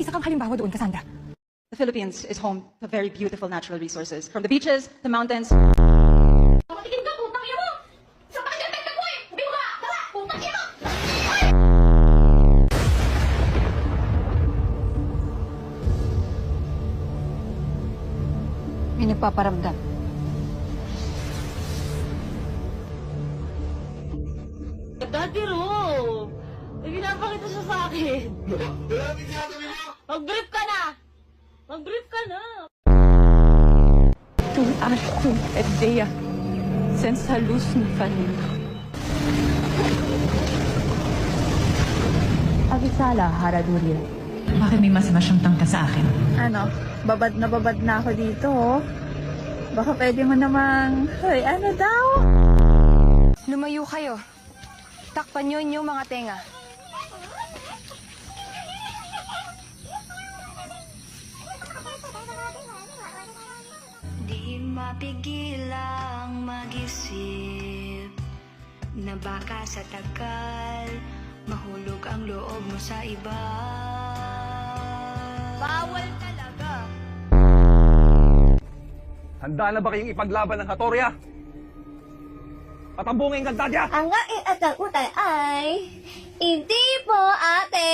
isa kang halimbawa doon, Cassandra. The Philippines is home to very beautiful natural resources, from the beaches, the mountains. Matikin ka, putang ina mo! Sa pakitipid ka po eh! Hindi mo ka! Tara! Putang ina! May nagpaparamdam. Daddy Ro! May pinapakita siya sa akin. Mag-brief ka na! Mag-brief ka na! Tu asco et Dea, senza luz ni fanino. Avisala, Haraduria. Bakit may masama siyang tangka sa akin? Ano, babad na ako dito, oh. Baka pwede mo namang, hoy, ano daw? Lumayo kayo. Takpan nyo inyong mga tenga. Di mapigilang mag-isip na baka sa tagal mahulog ang loob mo sa iba. Bawal talaga. Handa na ba kayong ipaglaban ng Hatoria? Patambungin kang Tadya! Ang ngain at ang utay ay hindi po ate!